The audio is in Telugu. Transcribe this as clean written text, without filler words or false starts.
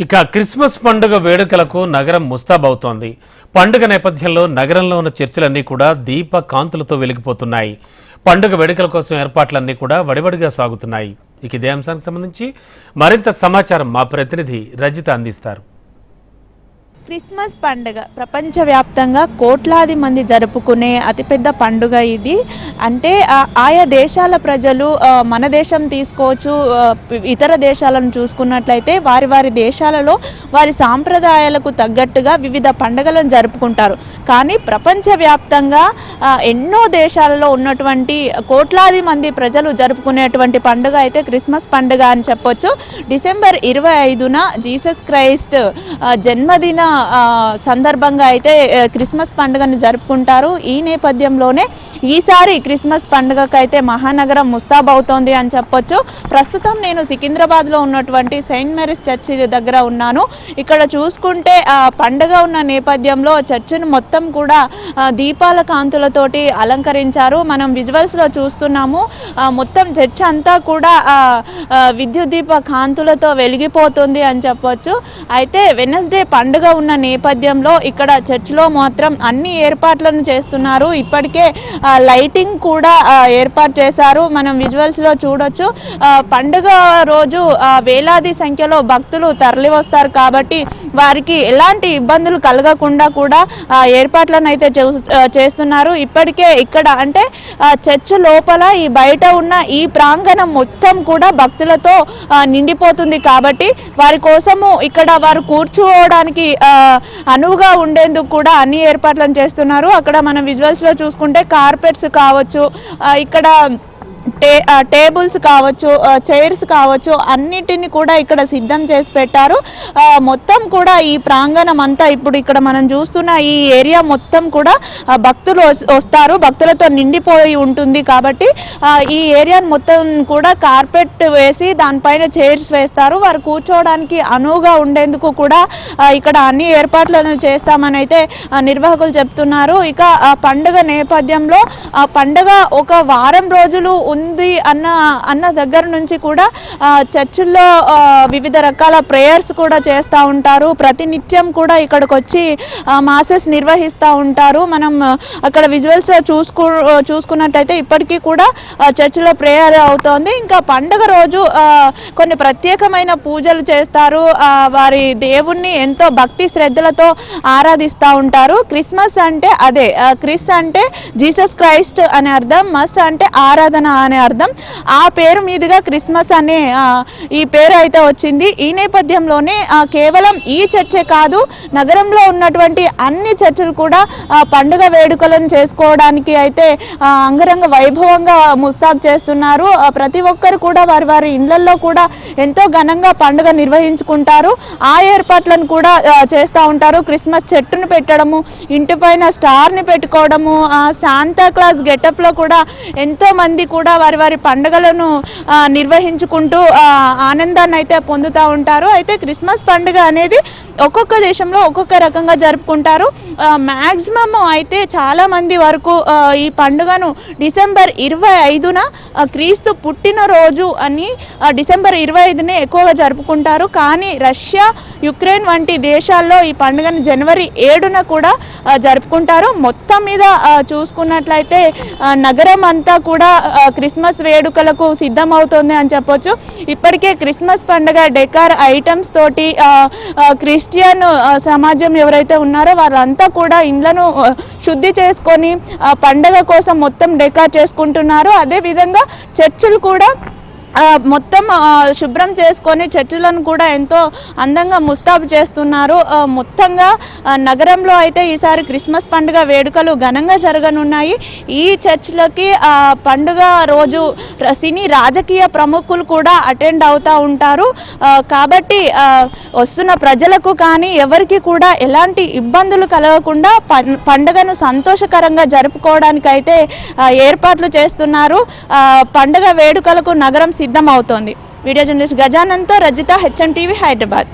ఇక క్రిస్మస్ పండుగ వేడుకలకు నగరం ముస్తాబవుతోంది. పండుగ నేపథ్యంలో నగరంలో ఉన్న చర్చిలన్నీ కూడా దీప కాంతులతో వెలిగిపోతున్నాయి. పండుగ వేడుకల కోసం ఏర్పాట్లన్నీ కూడా వడివడిగా సాగుతున్నాయి. ఇక ఇదే అంశానికి సంబంధించి మరింత సమాచారం మా ప్రతినిధి రజిత అందిస్తారు. క్రిస్మస్ పండుగ ప్రపంచవ్యాప్తంగా కోట్లాది మంది జరుపుకునే అతిపెద్ద పండుగ ఇది. అంటే ఆయా దేశాల ప్రజలు మన దేశం తీసుకోవచ్చు, ఇతర దేశాలను చూసుకున్నట్లయితే వారి వారి దేశాలలో వారి సాంప్రదాయాలకు తగ్గట్టుగా వివిధ పండుగలను జరుపుకుంటారు. కానీ ప్రపంచవ్యాప్తంగా ఎన్నో దేశాలలో ఉన్నటువంటి కోట్లాది మంది ప్రజలు జరుపుకునేటువంటి పండుగ అయితే క్రిస్మస్ పండుగ అని చెప్పొచ్చు. డిసెంబర్ 25న జీసస్ క్రైస్ట్ జన్మదిన సందర్భంగా అయితే క్రిస్మస్ పండుగను జరుపుకుంటారు. ఈ నేపథ్యంలోనే ఈసారి క్రిస్మస్ పండుగకు అయితే మహానగరం ముస్తాబవుతోంది అని చెప్పొచ్చు. ప్రస్తుతం నేను సికింద్రాబాద్లో ఉన్నటువంటి సెయింట్ మేరీస్ చర్చి దగ్గర ఉన్నాను. ఇక్కడ చూసుకుంటే పండుగ ఉన్న నేపథ్యంలో చర్చిని మొత్తం కూడా దీపాల కాంతులతోటి అలంకరించారు. మనం విజువల్స్లో చూస్తున్నాము. మొత్తం చర్చ్ అంతా కూడా విద్యుత్ దీప కాంతులతో వెలిగిపోతుంది అని చెప్పొచ్చు. అయితే వెనస్డే పండుగ ఉన్న నేపథ్యంలో ఇక్కడ చర్చిలో మాత్రం అన్ని ఏర్పాట్లను చేస్తున్నారు. ఇప్పటికే లైటింగ్ కూడా ఏర్పాటు చేశారు. మనం విజువల్స్లో చూడొచ్చు. పండుగ రోజు వేలాది సంఖ్యలో భక్తులు తరలి వస్తారు కాబట్టి వారికి ఎలాంటి ఇబ్బందులు కలగకుండా కూడా ఏర్పాట్లను అయితే చేస్తున్నారు. ఇప్పటికే ఇక్కడ అంటే చర్చ్ లోపల ఈ బయట ఉన్న ఈ ప్రాంగణం మొత్తం కూడా భక్తులతో నిండిపోతుంది కాబట్టి వారి కోసము ఇక్కడ వారు కూర్చోవడానికి అనువుగా ఉండేందుకు కూడా అన్ని ఏర్పాట్లను చేస్తున్నారు. అక్కడ మనం విజువల్స్లో చూసుకుంటే కార్పెట్స్ కావచ్చు, ఇక్కడ టేబుల్స్ కావచ్చు, చైర్స్ కావచ్చు, అన్నిటిని కూడా ఇక్కడ సిద్ధం చేసి పెట్టారు. మొత్తం కూడా ఈ ప్రాంగణం అంతా ఇప్పుడు ఇక్కడ మనం చూస్తున్న ఈ ఏరియా మొత్తం కూడా భక్తులు వస్తారు, భక్తులతో నిండిపోయి ఉంటుంది కాబట్టి ఈ ఏరియాను మొత్తం కూడా కార్పెట్ వేసి దానిపైన చైర్స్ వేస్తారు. వారు కూర్చోవడానికి అనువుగా ఉండేందుకు కూడా ఇక్కడ అన్ని ఏర్పాట్లను చేస్తామని అయితే నిర్వాహకులు చెప్తున్నారు. ఇక పండుగ నేపథ్యంలో పండుగ ఒక వారం రోజులు ఉంది అన్న దగ్గర నుంచి కూడా చర్చిల్లో వివిధ రకాల ప్రేయర్స్ కూడా చేస్తూ ఉంటారు. ప్రతినిత్యం కూడా ఇక్కడికి వచ్చి మాసెస్ నిర్వహిస్తూ ఉంటారు. మనం అక్కడ విజువల్స్లో చూసుకున్నట్టయితే ఇప్పటికీ కూడా చర్చిలో ప్రేయర్ అవుతోంది. ఇంకా పండుగ రోజు కొన్ని ప్రత్యేకమైన పూజలు చేస్తారు. వారి దేవుణ్ణి ఎంతో భక్తి శ్రద్ధలతో ఆరాధిస్తూ ఉంటారు. క్రిస్మస్ అంటే అదే, క్రిస్ అంటే జీసస్ క్రైస్ట్ అనే అర్థం, మస్ అంటే ఆరాధన అనే అర్థం. ఆ పేరు మీదుగా క్రిస్మస్ అనే ఈ పేరు అయితే వచ్చింది. ఈ నేపథ్యంలోనే కేవలం ఈ చర్చే కాదు, నగరంలో ఉన్నటువంటి అన్ని చర్చలు కూడా పండుగ వేడుకలను చేసుకోవడానికి అయితే అంగరంగ వైభవంగా ముస్తాబు చేస్తున్నారు. ప్రతి ఒక్కరు కూడా వారి వారి ఇళ్లలో కూడా ఎంతో ఘనంగా పండుగ నిర్వహించుకుంటారు. ఆ ఏర్పాట్లను కూడా చేస్తూ ఉంటారు. క్రిస్మస్ చెట్టును పెట్టడము, ఇంటి పైన స్టార్ని పెట్టుకోవడము, శాంతా క్లాస్ గెటప్లో కూడా ఎంతో మంది కూడా వారి వారి పండుగలను నిర్వహించుకుంటూ ఆనందాన్ని అయితే పొందుతూ ఉంటారు. అయితే క్రిస్మస్ పండుగ అనేది ఒక్కొక్క దేశంలో ఒక్కొక్క రకంగా జరుపుకుంటారు. మ్యాక్సిమం అయితే చాలామంది వరకు ఈ పండుగను డిసెంబర్ 25న క్రీస్తు పుట్టినరోజు అని డిసెంబర్ 25నే ఎక్కువగా జరుపుకుంటారు. కానీ రష్యా, యుక్రెయిన్ వంటి దేశాల్లో ఈ పండుగను జనవరి 7న కూడా జరుపుకుంటారు. మొత్తం మీద చూసుకున్నట్లయితే నగరం అంతా కూడా క్రిస్మస్ వేడుకలకు సిద్ధమవుతుంది అని చెప్పొచ్చు. ఇప్పటికే క్రిస్మస్ పండుగ డెకార్ ఐటమ్స్ తోటి క్రిస్టియన్ సమాజం ఎవరైతే ఉన్నారో వాళ్ళంతా కూడా ఇండ్లను శుద్ధి చేసుకొని పండుగ కోసం మొత్తం డెకార్ చేసుకుంటున్నారు. అదేవిధంగా చర్చిలు కూడా మొత్తం శుభ్రం చేసుకొని చర్చిలను కూడా ఎంతో అందంగా ముస్తాబు చేస్తున్నారు. మొత్తంగా నగరంలో అయితే ఈసారి క్రిస్మస్ పండుగ వేడుకలు ఘనంగా జరగనున్నాయి. ఈ చర్చిలకి పండుగ రోజు సినీ రాజకీయ ప్రముఖులు కూడా అటెండ్ అవుతూ ఉంటారు. కాబట్టి వస్తున్న ప్రజలకు కానీ ఎవరికి కూడా ఎలాంటి ఇబ్బందులు కలగకుండా పండుగను సంతోషకరంగా జరుపుకోవడానికి అయితే ఏర్పాట్లు చేస్తున్నారు. పండుగ వేడుకలకు నగరం సిద్ధమవుతోంది. వీడియో జర్నలిస్ట్ గజానంతో రజిత, HM టీవీ, హైదరాబాద్.